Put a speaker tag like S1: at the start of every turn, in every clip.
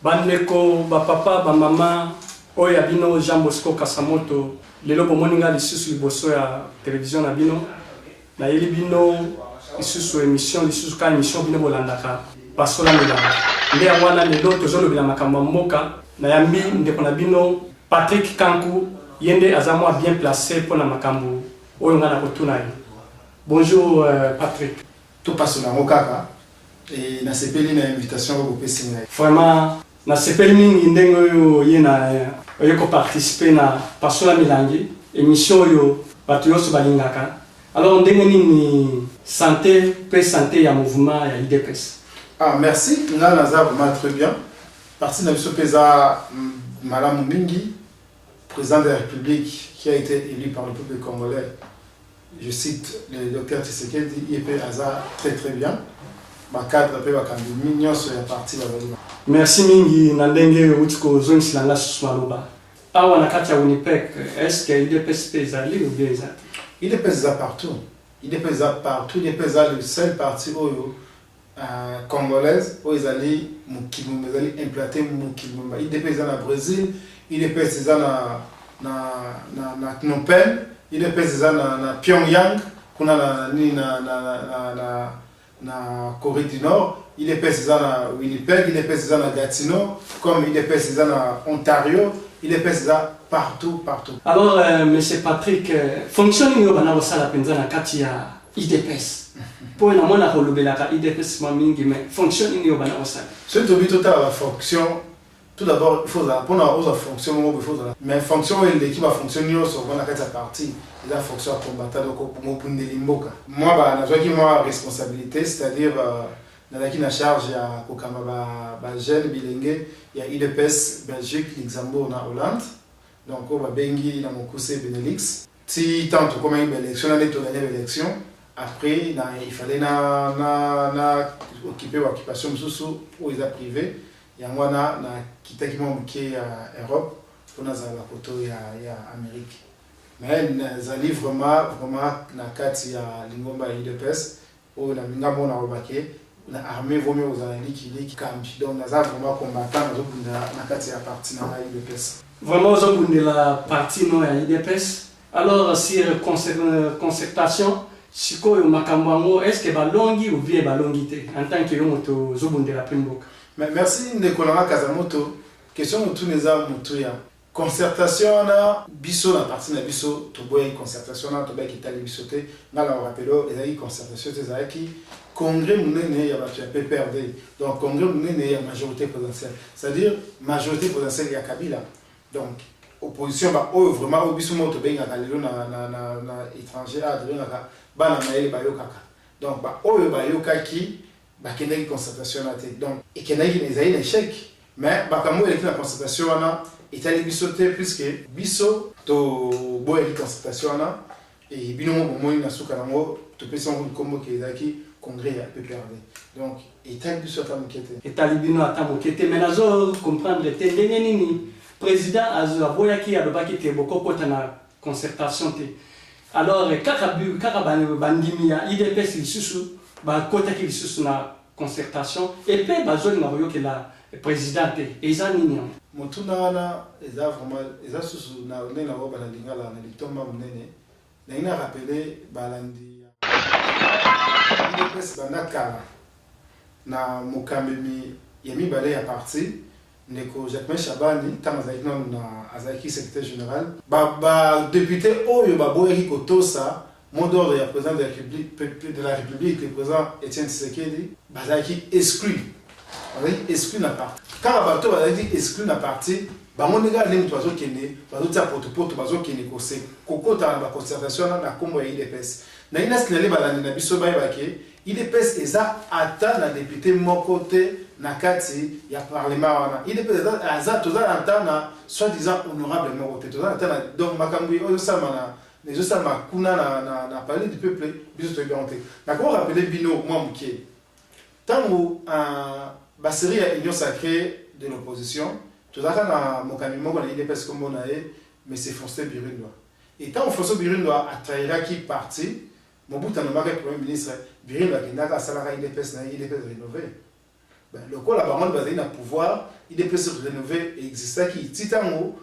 S1: Bandeko, papa, mama, oya bino Jean Bosco Kasamoto, lelo bomoninga lisusu liboso ya télévision na bino. Na yeli bino lisusu émission lisusu ka émission bino bolandaka. Pasola milanga. Nde wana lelo tozolobela makambo mboka na yambi ndeko na bino Patrick Kanku yende azamwa bien placé pour na makambo oyo ngana kotuna ye. Bonjour Patrick.
S2: Tout passe na mokaka et na sepeli na invitation ko pesinga.
S1: Vraiment na sepeli mingi ndenge oyo yena oyeko participer na Pasola Milangi émission yo batu yoso balingaka. Alors ndenge nini santé ya mouvement ya IDPS.
S2: Ah merci, nga naza vraiment très bien. Parti na biso pesa Malamu Mingi, président de la République qui a été élu par le peuple congolais. Je cite le docteur Tshisekedi, il peut Aza très très bien. Ma cadre peut va cambi mignon sur la partie la valeur.
S1: Merci mingi na ndenge utiko zone silanga susmaloba. Awa na kati ya Winnipeg, est-ce que IDPS pezali ou bien ça?
S2: IDPS partout. IDPS partout, IDPS le seul parti oyo congolaise où ils allaient mukilumba, ils allaient implanter mukilumba. IDPS na Brésil, IDPS na Phnom Penh, IDPS na Pyongyang, kuna na Corée du Nord, IDPS na Winnipeg, IDPS na Gatineau, comme IDPS na Ontario, IDPS partout.
S1: Alors monsieur Patrick, fonctionne yo bana osala penza na kati ya IDPS. Pour na mona kolobelaka IDPS mingi mais fonctionne yo bana osala.
S2: Ce to bito ta la fonction. Tout d'abord, il faut ça pour la fonction il faut ça. Mais fonction l'équipe va fonctionner sur la kati ya partie. Il a fonction à combattre donc pour punda limboka. Moi ba na qui moi responsabilité, c'est-à-dire na qui na charge ya kokamba ba jeune bilenge ya IDPS Belgique, Luxembourg na Hollande. Donc on va bengi na mokuse Benelux. Si tant comme une élection on a gagné l'élection, après il fallait na occuper occupation sous où ils a privé. Yango na kitaki moke ya Europe pour na za la photo ya Amérique. Mais zali vraiment na kati ya lingomba ya IDPS ou na ngamo na obake na armée vomé aux alliés qui kambi. Donc na za vraiment combattant na kati ya parti na IDPS.
S1: Vraiment aux la partie no ya IDPS. Alors si concertation siko yo makambo est-ce que balongi ou bien balongité en tant que yo moto zobunde la primboka.
S2: Merci Ndekolanga Kazamoto. Question de tous les hommes mutuya. Concertation na biso na partie na biso to boye concertation na to ba kitali bisote na la rappelo ezali concertation ezali congrès munene ya batu ya PPRD. Donc congrès munene ya majorité présidentielle. C'est-à-dire majorité présidentielle ya Kabila. Donc opposition ba o vraiment o biso moto benga kalelo na étranger a de na ba na maele ba yokaka. Donc ba o ba yokaki ba kenaki concertation na te. Donc et kenaki ezali na échec. Mais ba kamo eleki na concertation na itali bisote puisque biso to boye concertation na et bino mo mo na suka nango to pesa ngo kombo ke ezaki congrès ya PPRD. Donc itali biso ta mokete.
S1: Itali bino ata mokete mais nazo comprendre te ndenge nini président azo aboyaki alobaki te bokokota na concertation te. Alors kaka bandimi ya IDPS lisusu ba kota ki lisusu na concertation et puis bazoli na boyoke président te eza nini yango
S2: motuna wana eza vraiment eza susu na ndenge na oyo balingala na litomba monene ndenge na rappele balandi idps banda kala na mokambemi ya mibale ya parti ndeko Jacquemain Shabani ntango azalaki nano na azalaki secrétaire général badéputé oyo baboyaki kotosa mot d'ordre ya président de la République le président Étienne Tshisekedi bazalaki exclu na parti kaka bato bazalaki exclu na parti bango ndenge alemi bazokende bazotia potopoto bazokende kokota na baconcertation na nkombo ya idps na ina sinale balandi na biso bayebake idps eza ata na député moko te na kati ya parlement wana idps aza toza na ata na soi-disant honorable moko te toza na ata na donc makambo oyo ezosalama kuna na palais du peuple biso toyebi te nakoma rappele bino mwa moke ntango basérie ya union sacrée de l'opposition tozalaka na mokambi moko na idps kombo na ye monsieur Faustin Birindwa et ntango Faustin Birindwa atrahiraki parti Mobutu anomaki premier ministre Birindwa akendaka asalaka idps na ye idps rénové lokola bango bazali na pouvoir idps rénové existaki ti ntango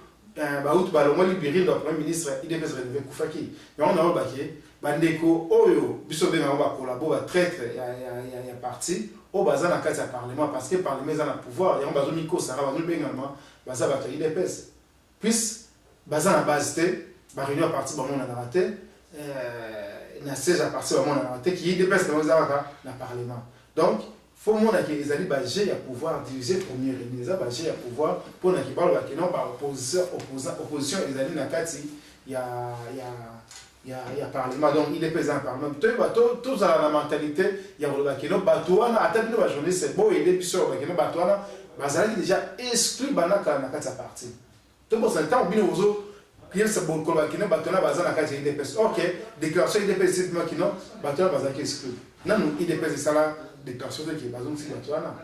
S2: bautu balongoli Birindwa premier ministre idps rénové kufaki yango nayobaki bandeko oyo biso mpe bango bakolabo batraître ya parti oyo baza na kati ya parlement parce que parlement eza na pouvoir yango bazomikosaka bazobengama baza bato ya idps puisse baza na base te baréunion ya parti bamonanaka te na siège ya parti bamonanaka te ki idps nango eza kaka na parlement donc faut monaki ezali baje ya pouvoir diriger premier réunion eza baje ya pouvoir mponaki balobaki non opposition ezali na kati ya parlement donc idps eza na parlement toyeba tozala na mentalité ya kolobaki no bato wana ata bino bajournaliste boyede biso olobaki no bato wana bazalaki déjà exclu banaka na kati ya parti tobosana ntango bino ozo yebisa kolobaki no bato wana baza na kati ya idps ok déclaration idps esimaki no bato wana bazalaki exclu nanu idps esala déclaration soki bazongisi bato wana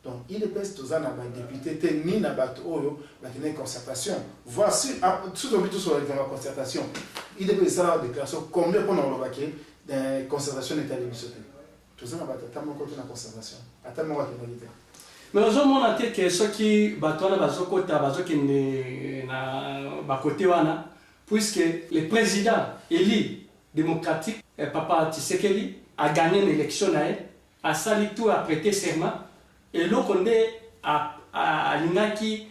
S2: donc idps toza na badéputé te ni na bato oyo bakende concertation voici soki tosolaki na concertation idps esala déclaration combien mpona olobaki concertation etali biso te toza na bato ata moko te na concertation ata moko akendaki te
S1: mais ozomona te ke soki bato wana bazokota bazokende na bakote wana puisque le président élu démocratique papa Tshisekedi a gagné une élection na ye asali tout a prêté serment eloko nde alingaki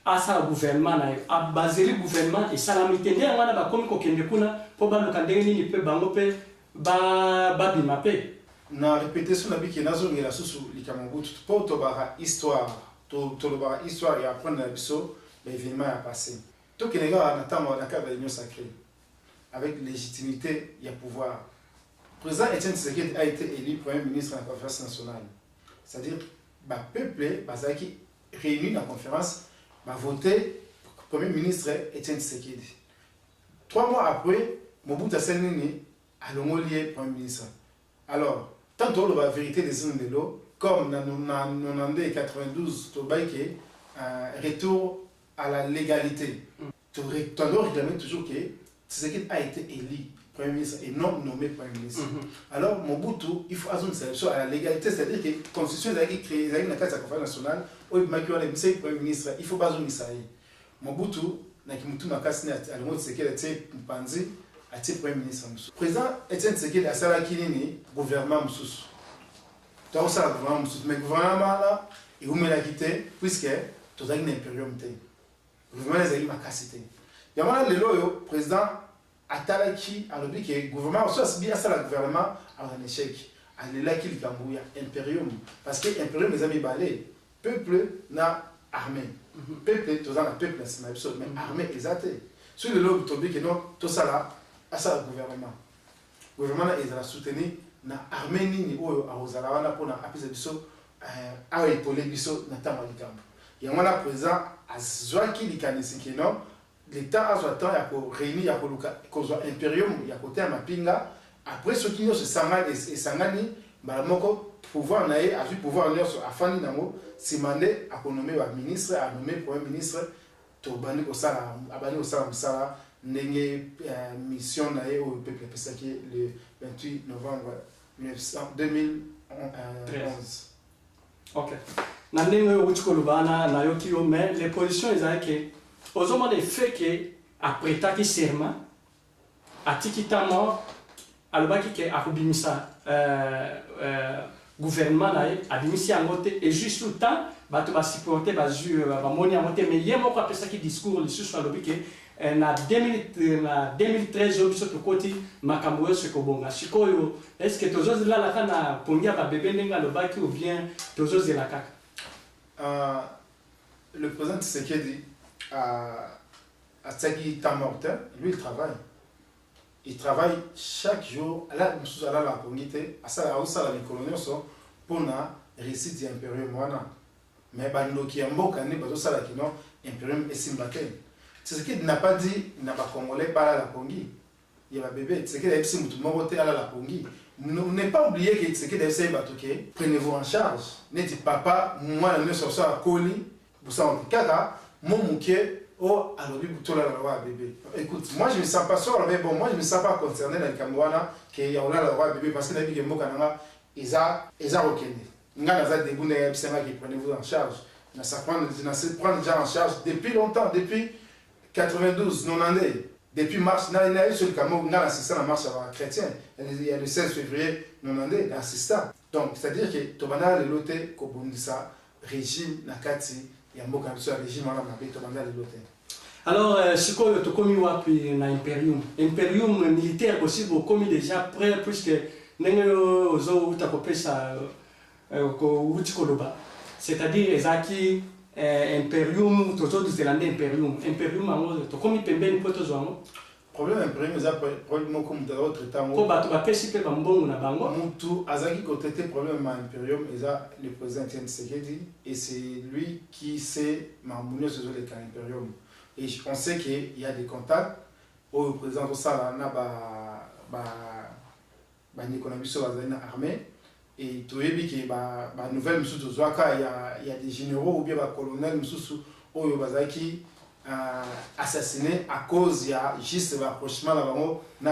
S1: asala gouvernement na ye abazeli gouvernement esalami te nde yango wana bakomi kokende kuna mpo baluka ndenge nini mpe bango mpe babima mpe
S2: na répétition na biki nazongela susu likambo butu mpo tobaka histoire tolobaka histoire ya apprendre na biso baévénement ya passé tokende kaka na ntango na cadre ya union sacrée avec légitimité ya pouvoir président Étienne Tshisekedi a été élu premier ministre à la conférence nationale c'est-à-dire peuple bazalaki réuni na conférence voté premier ministre Étienne Tshisekedi 3 mois après Mobutu asali nini alongoli premier ministre alors tant que la vérité des Indelo, comme dans 92 et 92, retour à la légalité. Tu dois réclamer toujours que Tshisekedi a été élu Premier ministre et non nommé Premier ministre. Alors, Mobutu, il faut avoir une solution à la légalité, c'est-à-dire que la constitution a été créée dans la conférence nationale, où il y a Premier ministre, il faut pas une misaï. Mobutu, Nakimutu Makasni, à l'heure Tshisekedi a été Mpanzi, a été Premier ministre. Le président Étienne Tshisekedi a salaki nini gouvernement mususu. Tu as ça gouvernement mususu, mais gouvernement là, il vous met la quitter puisque tu as une impérium te. Gouvernement les a eu ma capacité. Il y a un le président a talaki a l'obli que gouvernement soit bien ça le gouvernement a un échec. A là qu'il cambouya impérium parce que impérium les amis balé peuple na armée. Peuple tu as un peuple c'est mais armée exacte. Sur le lot tu que non tout ça là à ça le gouvernement. Le gouvernement est à soutenir na armée nini oyo azala wana pona apesa biso a épauler biso na tama likambo. Ya mwana président azwaki likanisi keno l'état azwa temps ya ko réunir ya ko luka kozwa imperium ya côté ya mapinga après ce qui se sangani et sangani ba moko pouvoir na ye a vu pouvoir nyonso afani nango simande akonomé wa ministre a nommé premier ministre to bani ko sala abani ko sala musala ndenge mission na ye au peuple pesaki le 28 novembre 2011.
S1: Ok. Nandenge utikoloba na yoki yo mais les positions ezali ke ozomona le fait que apretaki serment atiki ta mort alobaki ke akobimisa gouvernement na ye abimisi yango te et juste le temps bato basupporte bazwi bamoni yango te mais ye moko apesaki discours lisusu alobi ke na 2013 oyo biso tokoti makambo oyo sekobonga sikoyo est ce que tozozelalaka na pongi ya babebe ndenge alobaki ou bien tozozela kaka.
S2: Le président Tshisekedi a Tsaki temps mortel, lui il travaille. Il travaille chaque jour, là, nous allons la congité, à ça, la colonisation, pour la réussite de l'impérium. Mais il y a un bon canet, parce que l'impérium est simbaté. Tshisekedi n'a pas dit, il n'a pas congolais, pas la Congi. Il y a un bébé, Tshisekedi a dit, tout le monde à la Congi. N'est pas oublié que Tshisekedi a essayé de prenez-vous en charge. Ne dit papa, moi, je suis sur la Koli, vous savez, Kaka, mon mouké, oh, alors, la loi bébé. Écoute, moi je ne me sens pas sûr, mais bon, moi je ne me sens pas concerné dans le Cameroun qu'il y a la loi bébé parce que les gens qui ils ont reconnu. Ils ont des bounes qui prenez-vous en charge. Ils prennent déjà en charge depuis longtemps, depuis 92, 90. Depuis mars, il y a eu sur le Cameroun, il y a assisté à la marche chrétien. Il y a le 16 février 90, il y a assisté. Donc, c'est-à-dire que Tobana, le loté, Kobundisa, régime, Nakati, il y a un mot comme ça, régime, Tobana, le loté.
S1: Alors, ce que tu as commis dans l'impérium, l'impérium militaire aussi, vous commis déjà près, puisque nous avons ça, c'est-à-dire, les acquis. Imperium, toujours des Zélandais Imperium. Imperium, tu commis pembeni pour tous les
S2: problème impérium, c'est problème comme d'autres temps.
S1: Pour battre la paix, si tu es bon na bango.
S2: Tout, Azaki côté problème impérium, le président Tshisekedi et c'est lui qui sait m'embouler sur les cas impérium. Et on sait qu'il y a des contacts au président de ça na ba économie sur la armée. Et tu as dit que la nouvelle il y a des généraux ou bien des colonels qui assassinés à cause de juste rapprochement de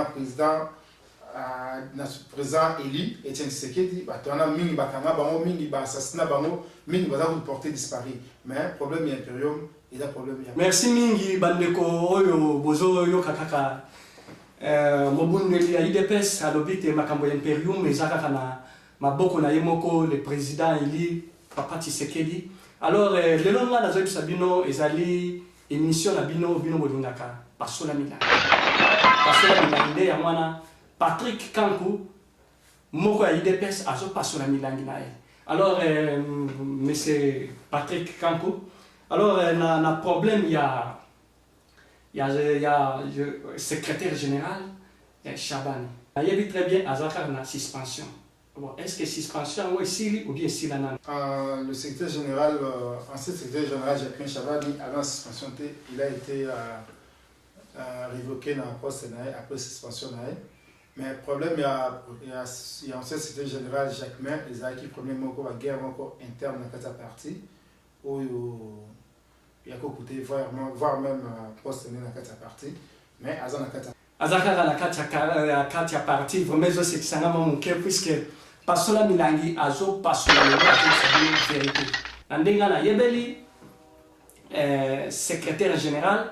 S2: président élu Etienne Tshisekedi. Il y a assassinat, il y a porté disparu. Mais le problème est impérium, il y a un problème.
S1: Merci Mingi, Bandeko, Oyo, Bozo, Yo Kakaka. Mobundeli ya IDPS a l'obité Makambo Imperium, mais Zakakana. Maboko na yemoko le président Eli Papa Tshisekedi. Alors le long là nazo bisabino ezali émission na bino bolingaka Pasola Milangi. Pasola Milangi ya mwana Patrick Kankou moko ya IDPS azo Pasola Milangi na ye. Alors monsieur Patrick Kankou. Alors na problème il y a secrétaire général Chabani. Il y a très bien Azakar na suspension. Bon, est-ce que suspension ici ou bien ici là?
S2: Le secrétaire général, ancien secrétaire général Jacques Chabani, avant suspension, il a été révoqué dans le poste après suspension. Mais le problème, il y a ancien secrétaire général Jacques Main, ils ont qui premier mot la guerre encore interne dans cette partie, où il y a coûté voire même poste dans cette partie, mais à
S1: Azakara la katia partie, vraiment c'est que ça n'a pas manqué puisque Pasola Milangi azo Pasola Milangi c'est vérité. Nandenga na yebeli secrétaire général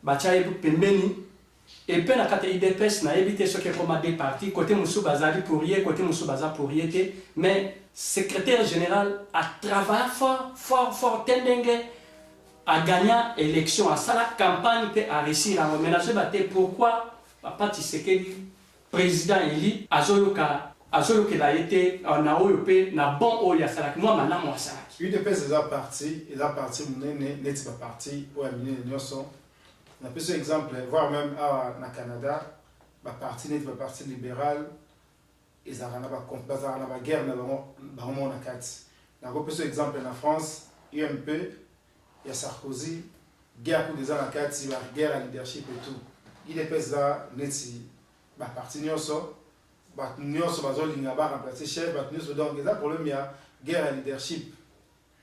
S1: bacha pembeni et puis na kata IDPS na yebite ce qui comme des partis côté Moussou Bazali pourrier côté Moussou Bazali pourrier mais secrétaire général a travaillé fort tendenge a gagné l'élection, à ça la campagne a réussi à reménager. Pourquoi Papa Tshisekedi, président élu, Azoyoka il a été en AOP, na bon Oya Salak, moi maintenant moi Salak.
S2: UDPS est parti, n'est pas parti pour amener les Nyonson. On a plusieurs exemples, voire même au Canada, la parti n'est pas parti libéral, ils ont la guerre, ils ont la carte. On a plusieurs exemples en France, UMP. Il y a Sarkozy, guerre pour des ans à 4, guerre à leadership et tout. Il est pesant, neti, parti nyonso, nyonso bazolinga ba remplacer chef, nyonso donc il y a problème, il y a guerre à leadership.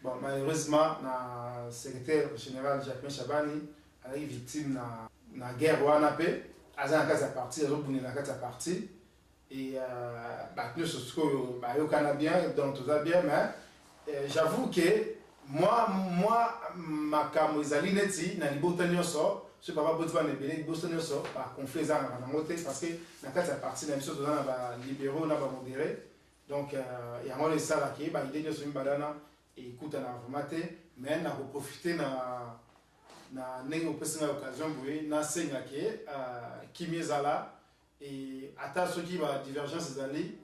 S2: Bon, malheureusement, le secrétaire général Jacques Chabani a été victime de la guerre au Anapé, à la casa parti, à la casa parti, et nyonso il y a Canadien, donc tout ça bien, mais j'avoue que moi makambo ezali neti na libota nyonso so papa boti bana ebele libota nyonso baconflit eza na bango te parce que na kati ya parti na biso toza na balibéraux na bamodéré donc yango esalaki baide nyonso mibale wana ekutana vraimen te mais nakoprofite na ndenge opesi ngai occasion boye nasengaki kimi ezala ata soki badivergence ezali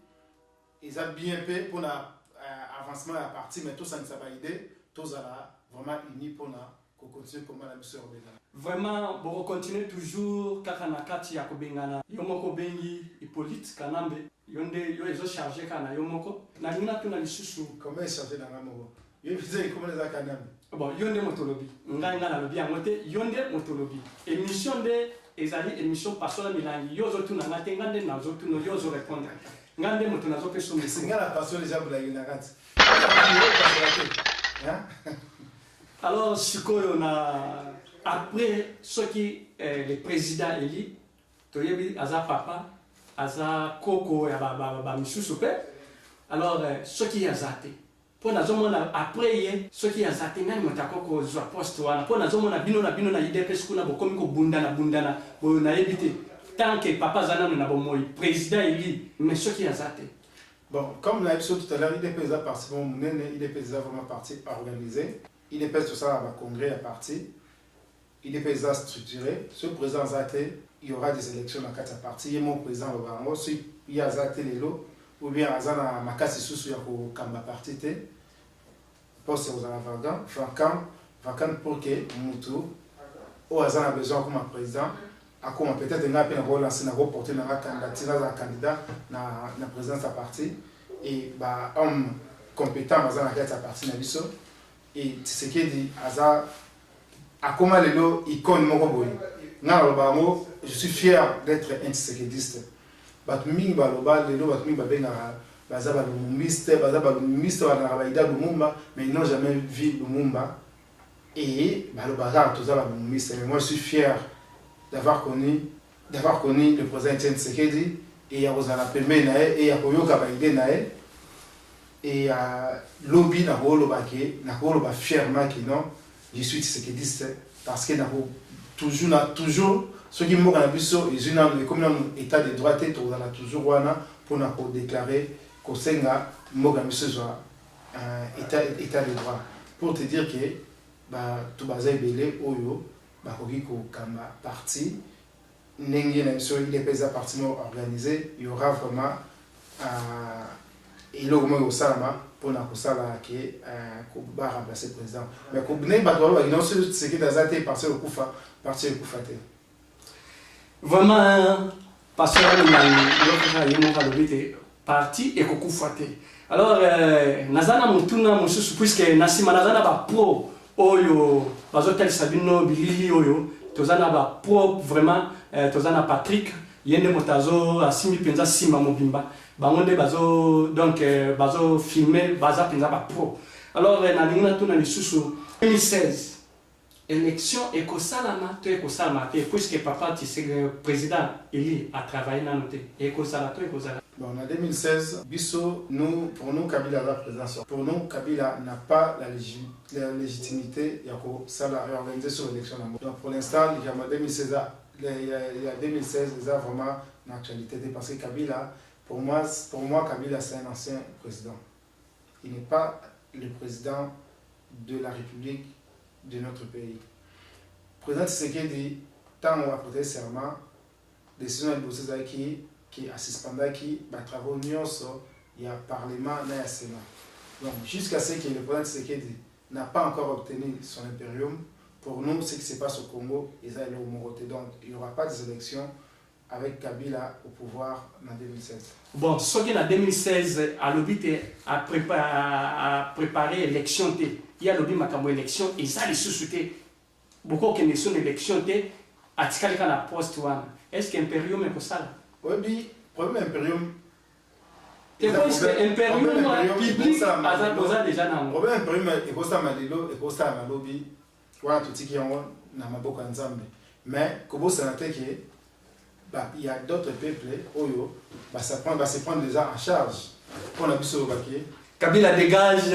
S2: eza bien mpe mpona avancement ya parti mais tosangisa baide tozala vraiment uni mpona kocontinue koma na biso ya kobengana
S1: vraiment bokocontinue toujours kaka na kati ya kobengana yo moko obengi Hippolyte Kanambe yo nde yo ezocharge kaka na yo moko nalingi natuna lisusu
S2: comment echarge na ngai moko yo bize ekoma eza Kanambe
S1: bon yo nde moto olobi ngai nalobi yango te yo nde moto olobi émission nde ezali émission pasola milangi yo ozotuna ngai te ngai nde nazotuna yo ozorépondre ngai nde moto nazopesa
S2: singa la passion déjà bolangi na kati
S1: alors sikoyo na après soki le président eli toyebi aza papa aza koko ya ba misusu pe alors soki aza te po nazomona après ye soki aza te nani moto akoko zwa poste wana po nazomona bino na UDPS kuna bokomi kobundana boyo nayebi te tant que papa aza nano na bomoi président eli mais soki aza te.
S2: Bon, comme l'a dit tout à l'heure, IDPS a parti, IDPS a vraiment parti organisé. IDPS tout ça va congrès à parti. IDPS a structuré. Ce président Zate, il y aura des élections dans 4 parties. Il y a mon président Lobango. Si il y a Zate Lelo, ou bien Azana Makasi Soussou Yako Kamba parti, poste aux Alavagans, vacant pour que Moutou, ou Azana a besoin comme président. Akoma peut-être nga pe na relancer na reporter na candidat na présidence à parti et ba homme compétent dans la tête à parti na biso et ce qui dit aza akoma lelo icône moko boy na loba mo je suis fier d'être antiséquediste bat mingi ba loba lelo bat mingi ba benga baza ba lumumiste baza ba lumumiste ba na baida lumumba mais ils n'ont jamais vu Lumumba et ba loba za toza ba lumumiste mais moi je suis fier d'avoir connu le président Etienne Tshisekedi et à Rosana Pembe et à Koyoka Baïde nae et à lobby na Roloba fièrement que non je suis Tshisekediste parce que toujours ceux qui m'ont biso ils ont comme un état de droit et tout dans toujours wana pour na déclarer que senga moga biso état de droit pour te dire que ba tout bazai belé oyo Bakogiko Kamba parti, Nengi sur il est pas partement organisé, il y aura vraiment il augmente au Salama pour na kusala qui va remplacer le président. Mais qu'on ne va pas non ce qui est azate parti au Koufa, parti au Koufa.
S1: Vraiment parce que parti et Koufa. Alors nazana mutuna mususu puisque nasima nazana ba pro oyo bazotel sabino bilili oyo tozana ba pro vraiment tozana Patrick yende motazo asimi penza sima mobimba bangonde bazo donc bazo filmer baza penza ba pro alors na lingina tuna lisusu 2016 élection ekosalama to ekosalama te puisque papa Tshisekedi président Eli a travaillé na noté ekosala to ekosala.
S2: Bon, en 2016, Bisso, pour nous, Kabila a la présidence. Pour nous, Kabila n'a pas la légitimité de organiser sur l'élection. Donc pour l'instant, il y a 2016, il y a vraiment une actualité. Parce que Kabila, pour moi, Kabila, c'est un ancien président. Il n'est pas le président de la République de notre pays. Le président Tshisekedi, tant on va prêter serment, décision de qui assiste pendant qui travaux nyonso il y a parlement et le Sénat. Donc jusqu'à ce que le président Tshisekedi n'a pas encore obtenu son impérium, pour nous ce qui se passe au Congo, ils ont le Moroté. Donc il n'y aura pas des élections avec Kabila au pouvoir en 2016. Bon,
S1: ce qui est en 2016, à l'obité a préparé l'élection, il y a l'obité makambo élection et ça les sous-soutés beaucoup de sont élection à tikalika na poste one. Est-ce qu'impérium est pour ça?
S2: Oui, problème impérium.
S1: Tu penses que impérium public a déjà dans le
S2: problème impérium est pour ça malilo et pour ça malobi. Voilà tout ce qui est en maboka nzambe. Mais comme ça n'a été il y a d'autres peuples oyo va se prendre déjà en charge pour la biso baké.
S1: Kabila dégage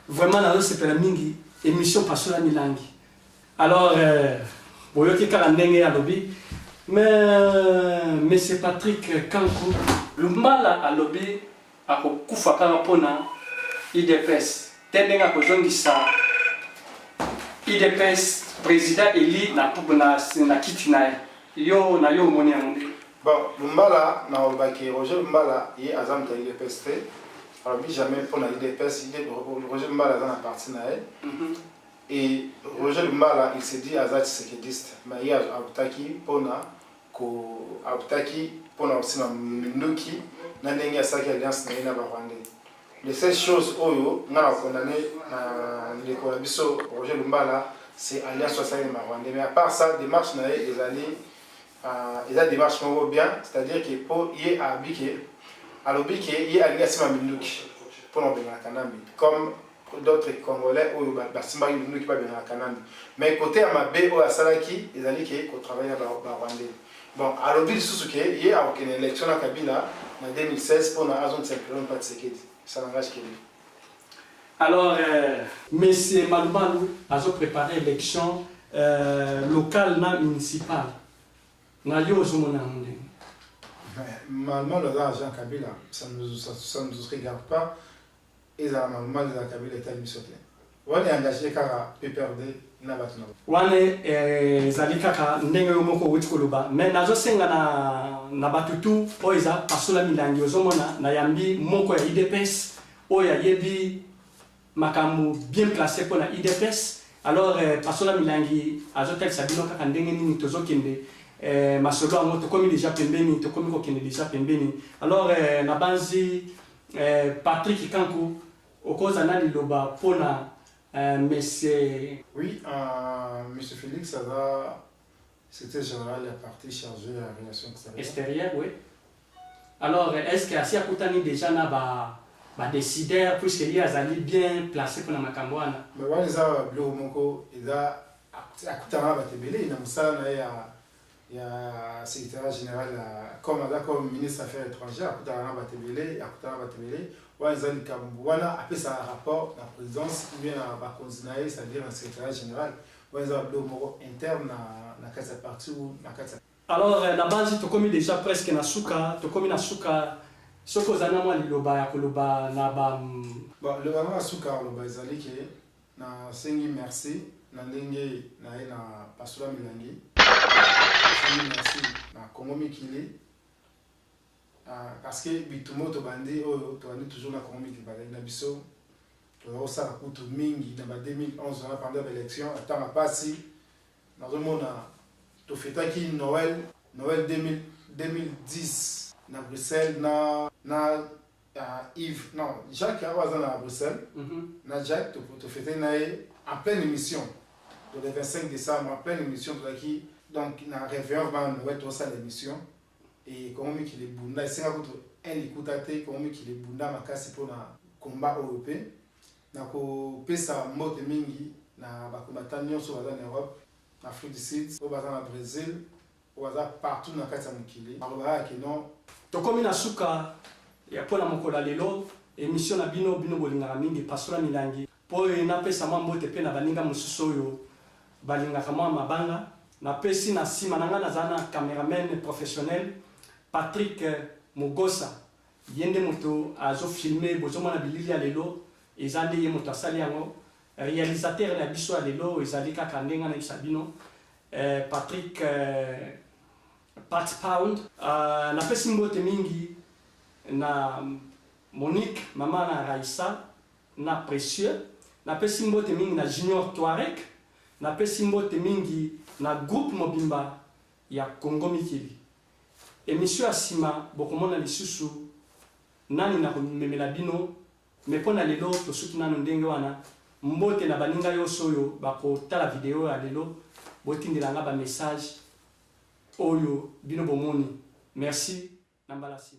S1: vraiment nazo sepela mingi émission pasola milangi. Alors boyoki kala ndenge ya lobby mais c'est Patrick Kankou lumbala a lobby akokufa kaka pona IDPS tendenga kozongisa IDPS président Eli na kiti na yo na yo moni yango.
S2: Bon, Lumbala na obaki Roger Lumbala yi azam ta IDPS te. Alors bi jamais pour la IDPS, Roger Lumbala dans la partie na et Roger Lumbala il s'est dit azat sekediste. Mais il a abutaki pona ko abutaki pona aussi na Minduki na ndenge ya saki alliance na ina ba Rwanda. Les 16 choses oyo na condamné les collabiso Roger Lumbala c'est alliance soit ça na Rwanda. Mais à part ça démarche na les années il a des démarches bien, c'est-à-dire que pour y habiter à l'objet il y a alliance ma Minduki pour non bien la Kanambi comme d'autres Congolais ou Basimba Minduki pas bien la Kanambi. Mais côté à ma B ou à Salaki ils allaient qu'on travaille à Rwanda. Bon, à l'objet sous que il y a aucune élection à Kabila en 2016 pour la zone simplement pas de sécurité. Ça n'engage qu'il est.
S1: Alors, M. Malumalu a préparé l'élection locale na municipale. Na yo zomona ndenge.
S2: Malumalu a Jean Kabila, ça ne nous regarde pas. Et ça Malumalu a Kabila est allé sauter. On est engagé car PPRD na batuna.
S1: Wane zali kaka ndenge yo moko wuti koloba, mais nazo senga na batutu oiza pasola milangi ozomona na yambi moko ya IDPS oya yebi makamu bien placé pour la IDPS. Alors pasola milangi azotel sabino kaka ndenge nini tozokende masolo ango tokomi déjà pembeni tokomi kokende déjà pembeni. Alors na banzi Patrick Kankou okoza na liloba pona monsieur.
S2: Oui, monsieur Félix c'était général la partie chargée de la relation
S1: extérieure. Oui. Alors est-ce que Asia Koutani déjà na ba décideur puisque lui azali bien placé pour la makambwana?
S2: Mais voilà les a bleu moko il a akutana batebele na musala na ya secrétaire général comme ministre des affaires étrangères akutana batebele voilà les a appelé ça rapport la présidence ou bien ba consulaire c'est-à-dire un secrétaire général voilà les a bleu moko interne na kasa parti ou na kasa.
S1: Alors la base to komi déjà presque na suka to komi na suka soko zana mwa liloba ya koloba na ba
S2: bon le vraiment suka loba ezali ke na sengi merci na ndenge na na pasola milangi sengi merci na Congo Mikili parce que bitumo to bandi oyo to bandi toujours na Congo Mikili bazali na biso to osala kutu mingi na ba 2011 na pendant l'élection atama pasi na zomona to fetaki Noël 2010 na Bruxelles na Yves non Jacques Awazana à Bruxelles na Jacques to fêter na en pleine émission le 25 décembre en pleine émission de qui donc na réveillon va Noël to ça l'émission et comment qui les bunda c'est un écoutate comment qui les bunda makasi pour na combat européen na ko pesa mote mingi na ba combattant nyonso baza en Europe en Afrique du Sud au bazana Brésil au hasard partout na kati ya mokili alobaka ke non
S1: tokomi na suka ya pona mokola lelo émission na bino bolingaka mingi pasola milangi po napesa mwa mbote pe na baninga mosusu oyo balingaka mwa mabanga napesi na nsima na nga naza na cameraman professionnel Patrick Mogosa ye nde moto azofilme bozomona bilili ya lelo eza nde ye moto asali yango réalisateur na biso ya lelo ezali kaka ndenge na yebisa bino Patrick Pat Pound napesi mbote mingi na Monique mama na Raissa na Précieux napesi mbote mingi na Junior Touareg napesi mbote mingi na groupe mobimba ya Congo Mikili émission asima bokomona lisusu nani na komemela bino me pona lelo tosuki nano ndenge wana mbote na baninga yoso oyo bakotala video ya lelo botindelanga ba message oyo bino bomoni merci na mbalasi.